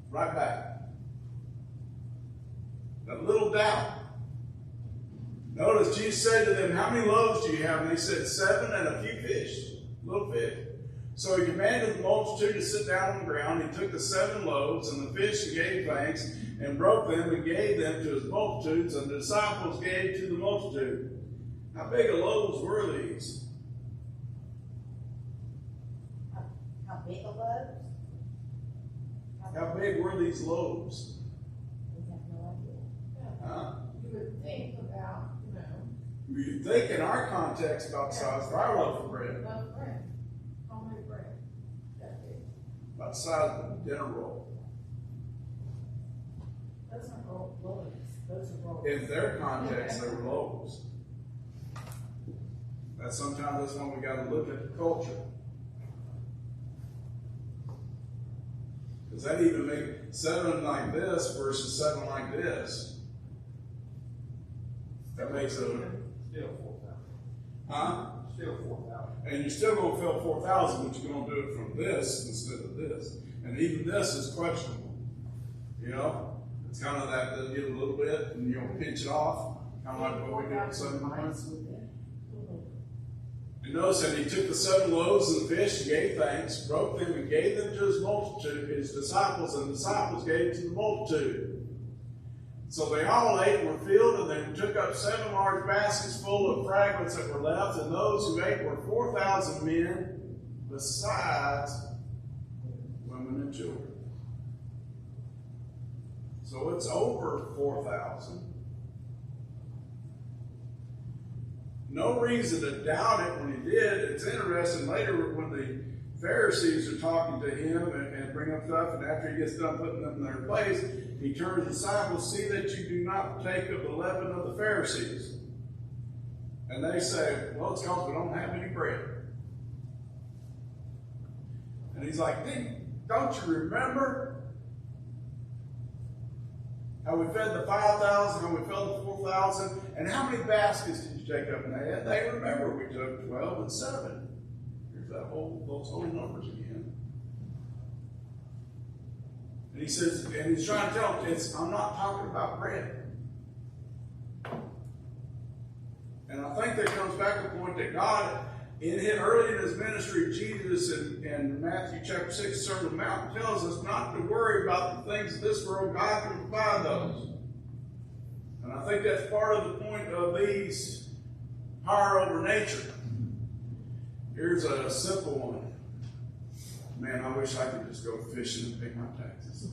right back. A little doubt. Notice Jesus said to them, how many loaves do you have? And they said, 7 and a few fish. Little fish. So he commanded the multitude to sit down on the ground. He took the 7 loaves and the fish and gave thanks, and broke them and gave them to his multitudes, and the disciples gave to the multitude. How big of loaves were these? How big are loaves? How big were these loaves? We have no idea. Huh? You would think about, You think in our context about the size of our loaf of bread. enough bread. Homemade bread. That big. About the size of a dinner roll. Those aren't loaves. Those are rolls. In their context, they were loaves. Sometimes that's when we got to look at the culture. Does that even make 7 like this versus 7 like this? That makes it, Still 4,000. huh? Still 4,000. And you're still gonna fill 4,000, but you're gonna do it from this instead of this. And even this is questionable. You know? It's kind of that, they'll give a little bit and you'll pinch it off. Kind of like what we did with Sunday morning. And notice that he took the 7 loaves and the fish and gave thanks, broke them and gave them to his multitude, his disciples, and the disciples gave to the multitude. So they all ate and were filled, and they took up 7 large baskets full of fragments that were left, and those who ate were 4,000 men, besides women and children. So it's over 4,000. No reason to doubt it when he did. It's interesting later when the Pharisees are talking to him and bring up stuff, and after he gets done putting them in their place, he turns to the disciples, see that you do not take of the leaven of the Pharisees. And they say, well, it's because we don't have any bread. And he's like, don't you remember how we fed the 5,000, how we fed the 4,000, and how many baskets did you take up? And they remember we took 12 and 7. Here's those whole numbers again. And he says, and he's trying to tell them, I'm not talking about bread. And I think that comes back to the point that God, early in his ministry, Jesus in Matthew chapter 6, Sermon on the Mount, tells us not to worry about the things of this world. God can provide those. And I think that's part of the point of these power over nature. Here's a simple one. Man, I wish I could just go fishing and pay my taxes.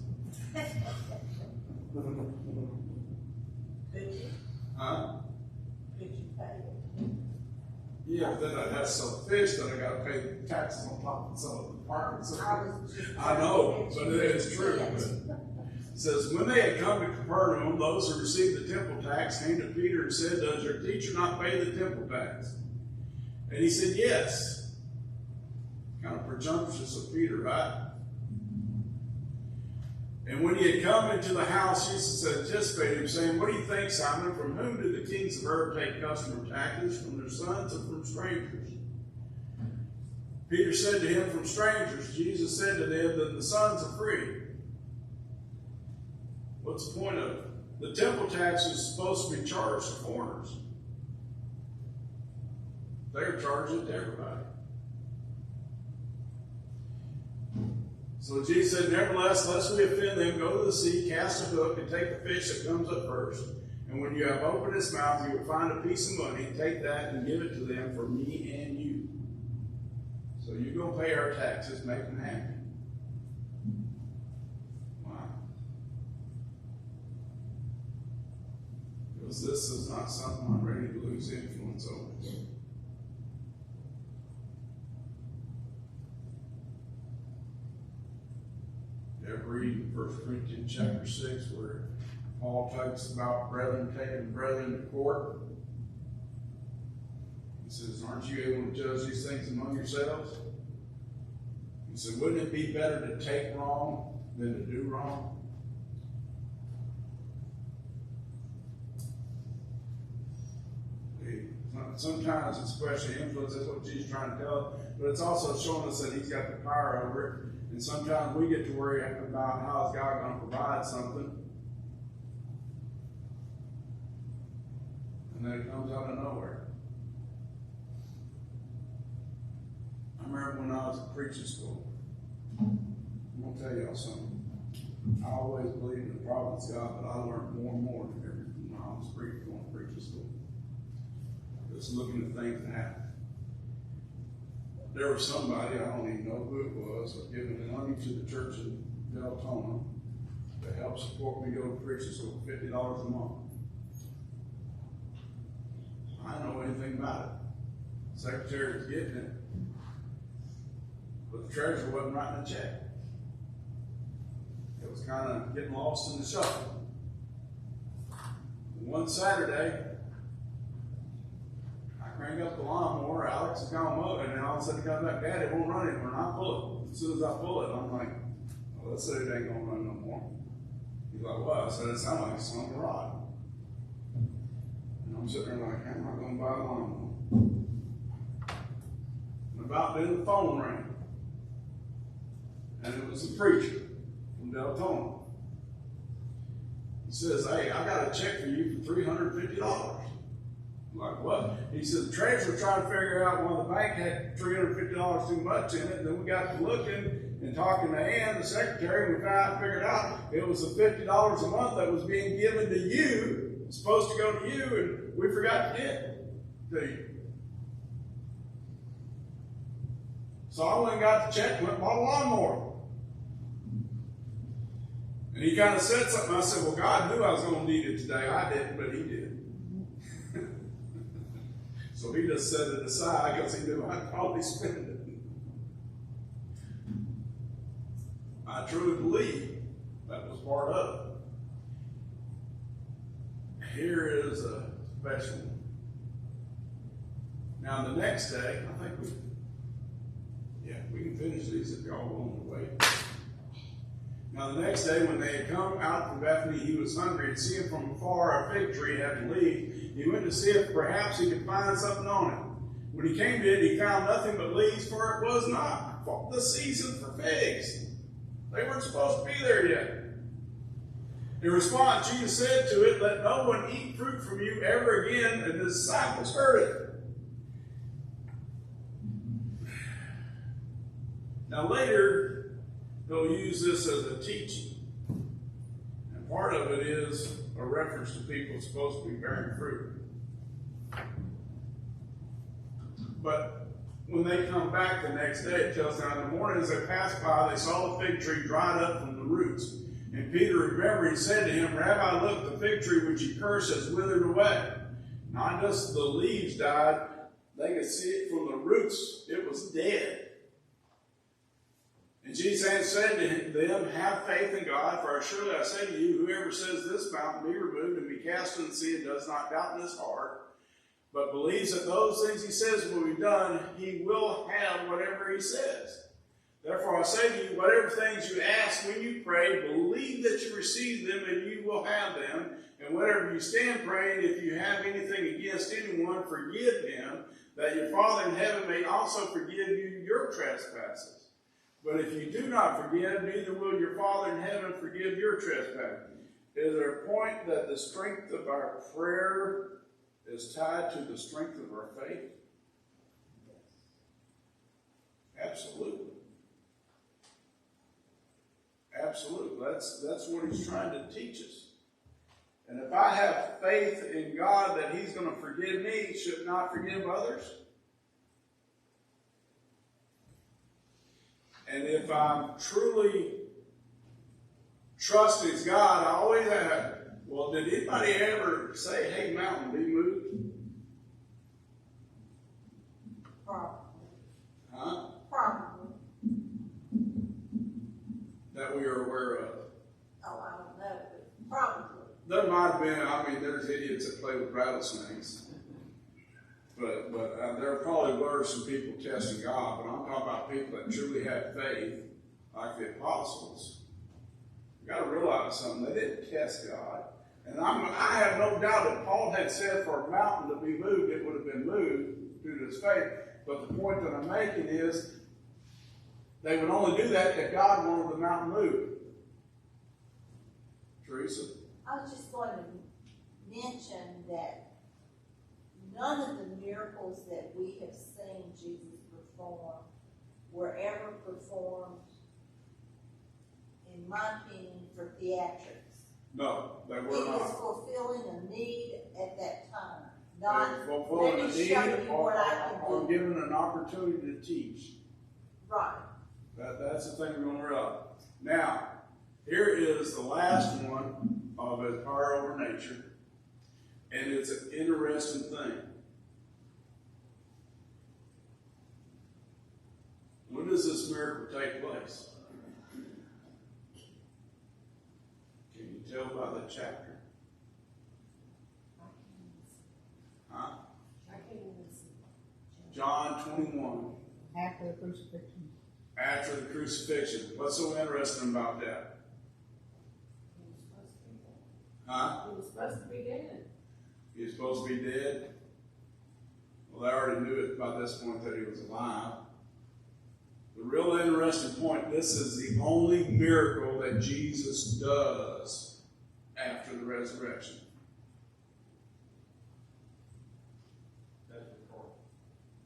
Could you? Huh? Could you pay it? Yeah, but then I'd have some fish that I got to pay taxes on top of some of the apartments. I know, but it's true. But it says, when they had come to Capernaum, those who received the temple tax came to Peter and said, does your teacher not pay the temple tax? And he said, yes. Kind of presumptuous of Peter, right? And when he had come into the house, Jesus anticipated him, saying, what do you think, Simon? From whom do the kings of earth take custom or taxes? From their sons or from strangers? Peter said to him, from strangers. Jesus said to them that the sons are free. What's the point of it? The temple tax is supposed to be charged to foreigners. They're charging it to everybody. So Jesus said, nevertheless, lest we offend them, go to the sea, cast a hook, and take the fish that comes up first. And when you have opened its mouth, you will find a piece of money. Take that and give it to them for me and you. So you're going to pay our taxes, make them happy. Why? Because this is not something I'm ready to lose influence over. Ever read in 1 Corinthians chapter 6 where Paul talks about brethren taking brethren to court? He says, aren't you able to judge these things among yourselves? He said, wouldn't it be better to take wrong than to do wrong? Sometimes it's a question of influence, that's what Jesus is trying to tell us, but it's also showing us that he's got the power over it. And sometimes we get to worry about how is God going to provide something. And then it comes out of nowhere. I remember when I was at preaching school. I'm going to tell y'all something. I always believed in the providence of God, but I learned more and more when I was going to preaching school. Just looking at things that happen. There was somebody, I don't even know who it was, giving money to the church in Deltona to help support me go to preaching school, $50 a month. I didn't know anything about it. The secretary was getting it, but the treasurer wasn't writing a check. It was kind of getting lost in the shuffle. One Saturday, crank up the lawnmower, Alex is gone mowing, and all of a sudden he comes back, Dad, it won't run anymore, and I pull it. As soon as I pull it, I'm like, well, that suit ain't gonna run no more. He's like, what? I said, it sounds like it's on the rod. And I'm sitting there like, I'm not going to buy a lawnmower. And about then the phone rang. And it was the preacher from Deltona. He says, hey, I got a check for you for $350. I'm like, what? He said, the treasurer tried to figure out why the bank had $350 too much in it. And then we got to looking and talking to Ann, the secretary, and we figured out it was the $50 a month that was being given to you, supposed to go to you, and we forgot to give to you. So I went and got the check and went and bought a lawnmower. And he kind of said something. I said, well, God knew I was going to need it today. I didn't, but he did. So he just set it aside because he knew I'd probably spend it. I truly believe that was part of it. Here is a special one. Now the next day, I think we can finish these if y'all want to wait. Now the next day when they had come out from Bethany, he was hungry, and seeing from afar a fig tree having leaves, he went to see if perhaps he could find something on it. When he came to it, he found nothing but leaves, for it was not the season for figs. They weren't supposed to be there yet. In response, Jesus said to it, let no one eat fruit from you ever again, and the disciples heard it. Now later, he'll use this as a teaching. And part of it is a reference to people supposed to be bearing fruit. But when they come back the next day, it tells them in the morning as they passed by, they saw the fig tree dried up from the roots. And Peter remembered and said to him, Rabbi, look, the fig tree which you cursed has withered away. Not just the leaves died, they could see it from the roots. It was dead. And Jesus said to them, have faith in God, for surely I say to you, whoever says this mountain be removed and be cast into the sea and does not doubt in his heart, but believes that those things he says will be done, he will have whatever he says. Therefore I say to you, whatever things you ask when you pray, believe that you receive them and you will have them. And whatever you stand praying, if you have anything against anyone, forgive him, that your Father in heaven may also forgive you your trespasses. But if you do not forgive, neither will your Father in heaven forgive your trespasses. Is there a point that the strength of our prayer is tied to the strength of our faith? Absolutely. Absolutely. That's what he's trying to teach us. And if I have faith in God that he's going to forgive me, should not forgive others? And if I'm truly trusting God, I always have, well, did anybody ever say, hey, mountain, be moved? Probably. Huh? Probably. That we are aware of. Oh, I don't know, but probably. There might have been, there's idiots that play with rattlesnakes. But there probably were some people testing God, but I'm talking about people that truly had faith, like the apostles. You've got to realize something. They didn't test God. And I have no doubt if Paul had said for a mountain to be moved, it would have been moved due to his faith. But the point that I'm making is they would only do that if God wanted the mountain moved. Teresa? I was just going to mention that none of the miracles that we have seen Jesus perform were ever performed, in my opinion, for theatrics. No, they were It was not. fulfilling a need at that time. Not, Fulfilling let a me show need you what I can or do. given an opportunity to teach. Right. That's the thing we're going to realize. Now, here is the last one of his power over nature. And it's an interesting thing. When does this miracle take place? Can you tell by the chapter? Huh? I can't even see. John 21. After the crucifixion. After the crucifixion. What's so interesting about that? He was supposed to be dead. Huh? He was supposed to be dead. He was supposed to be dead. Well, they already knew it by this point that he was alive. The real interesting point, this is the only miracle that Jesus does after the resurrection.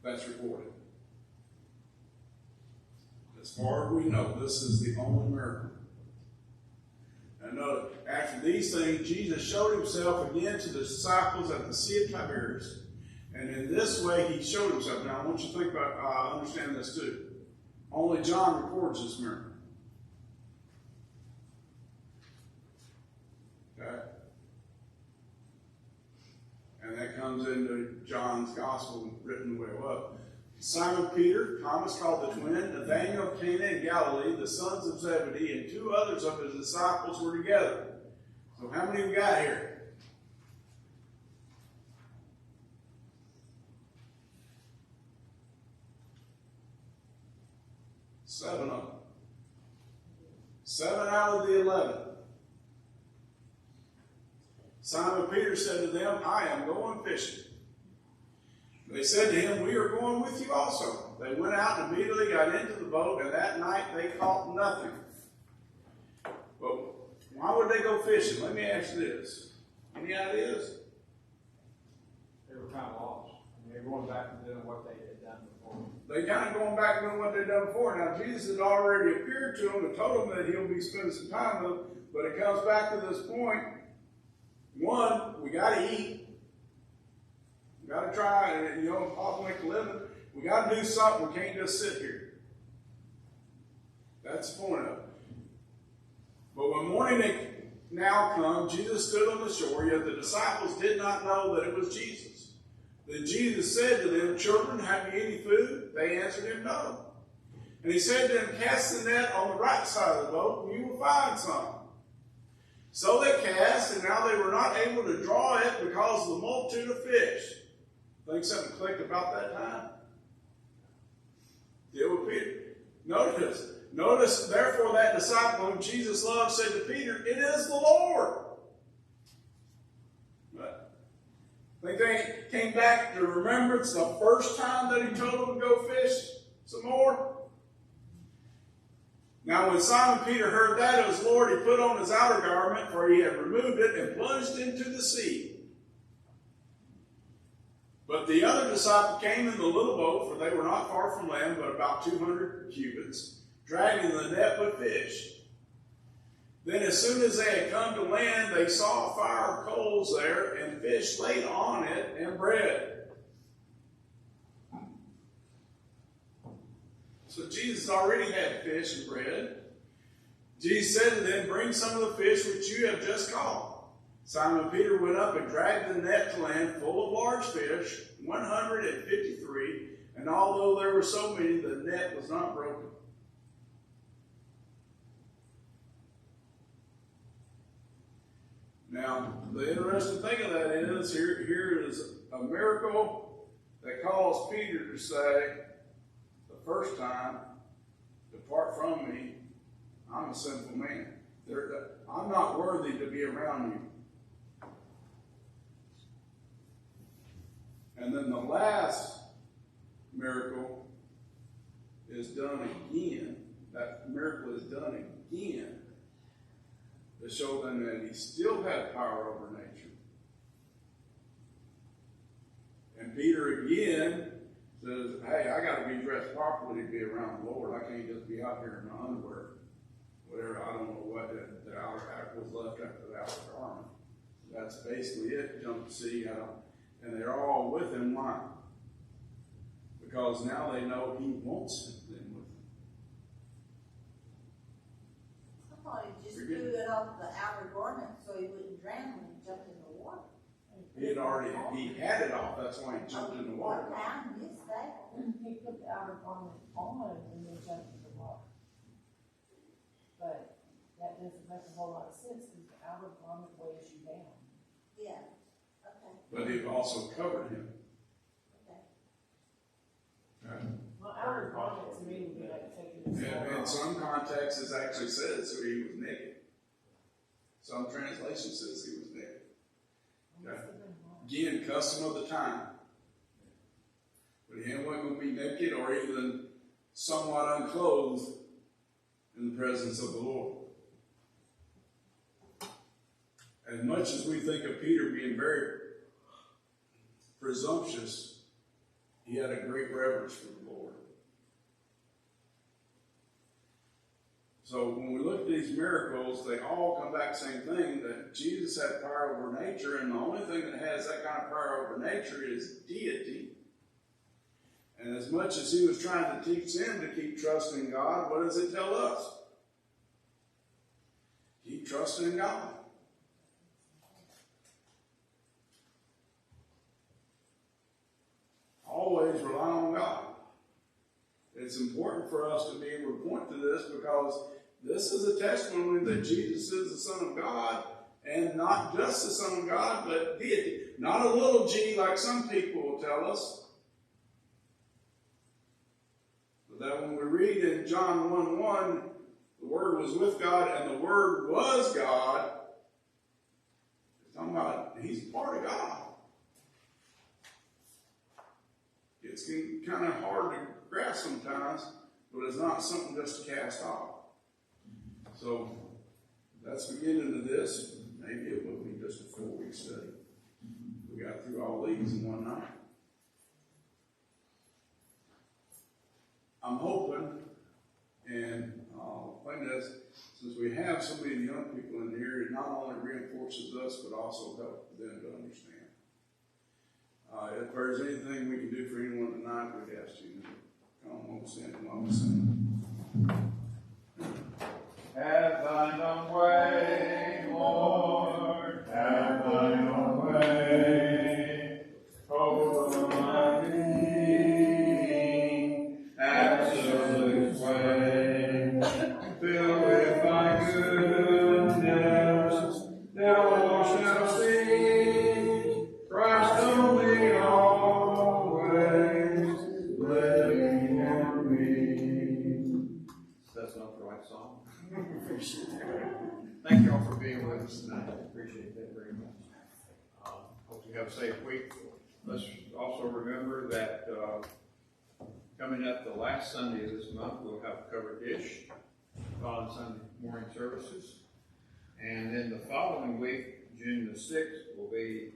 That's recorded. As far as we know, this is the only miracle. And note, after these things, Jesus showed himself again to the disciples at the Sea of Tiberias. And in this way, he showed himself. Now, I want you to think about, understand this too. Only John records this miracle. Okay? And that comes into John's gospel written the way it was. Simon Peter, Thomas called the twin, Nathanael of Cana in Galilee, the sons of Zebedee, and 2 others of his disciples were together. So how many we got here? 7 of them. 7 out of the 11. Simon Peter said to them, I am going fishing. They said to him, we are going with you also. They went out and immediately got into the boat, and that night they caught nothing. But why would they go fishing? Let me ask you this. Any ideas? They were kind of lost. They were going back to doing what they had done before. They kind of going back doing what they'd done before. Now, Jesus had already appeared to them and told them that he'll be spending some time with them, but it comes back to this point. One, we got to eat. We got to try, possibly make a living. We got to do something. We can't just sit here. That's the point of it. But when morning now come, Jesus stood on the shore, yet the disciples did not know that it was Jesus. Then Jesus said to them, children, have you any food? They answered him, no. And he said to them, cast the net on the right side of the boat, and you will find some. So they cast, and now they were not able to draw it because of the multitude of fish. Think something clicked about that time? Deal with Peter. Notice, therefore, that disciple whom Jesus loved said to Peter, it is the Lord. But think they came back to remembrance the first time that he told them to go fish some more? Now, when Simon Peter heard that it was Lord, he put on his outer garment, for he had removed it, and plunged into the sea. But the other disciple came in the little boat, for they were not far from land, but about 200 cubits, dragging the net with fish. Then as soon as they had come to land, they saw a fire of coals there, and fish laid on it, and bread. So Jesus already had fish and bread. Jesus said to them, bring some of the fish which you have just caught. Simon Peter went up and dragged the net to land full of large fish, 153, and although there were so many, the net was not broken. Now, the interesting thing of that is, here is a miracle that caused Peter to say, the first time, depart from me, I'm a sinful man. I'm not worthy to be around you. And then the last miracle is done again. That miracle is done again to show them that he still had power over nature. And Peter again says, hey, I got to be dressed properly to be around the Lord. I can't just be out here in my underwear. Whatever, I don't know what the outer half was left after the outer garment. That's basically it. Jump to sea out. And they're all with him. Why? Because now they know he wants them with him. I thought he just threw it off the outer garment so he wouldn't drown when he jumped in the water. He had it off. That's why he jumped in the water. Okay, I missed that. He put the outer garment on and then jumped in the water. But that doesn't make a whole lot of sense because the outer garment weighs you down. Yeah, okay, But it also covered him. okay. Right? Well, outer garment to me would be like taking the And in some contexts, it actually says so he was naked. Some translation says he was naked. Must have been hot. Again, custom of the time. But he wasn't going to be naked or even somewhat unclothed in the presence of the Lord. As much as we think of Peter being very presumptuous, he had a great reverence for the Lord. So when we look at these miracles, they all come back same thing, that Jesus had power over nature, and the only thing that has that kind of power over nature is deity. And as much as he was trying to teach them to keep trusting God, what does it tell us? Keep trusting in God. Always rely on God. It's important for us to be able to point to this because this is a testimony that Jesus is the Son of God, and not just the Son of God, but deity. Not a little g like some people will tell us. But that when we read in John 1:1, the Word was with God and the Word was God, it's talking about He's part of God. It's kind of hard to grasp sometimes, but it's not something just to cast off. So that's the beginning of this. Maybe it will be just a 4-week study. We got through all these in one night. I'm hoping, and like this, since we have so many young people in here, it not only reinforces us, but also helps them to understand. If there's anything we can do for anyone tonight, we'd ask you to come on, stand while we sing. Have thine own way, Lord, have thine own way. Over my being, absolute way. Filled with thy goodness, thou shalt see Christ only always, living in me. That's not the right song. Thank you all for being with us tonight. I appreciate that very much. Hope you have a safe week. Let's also remember that coming up the last Sunday of this month, we'll have a covered dish on Sunday morning services. And then the following week, June the 6th, will be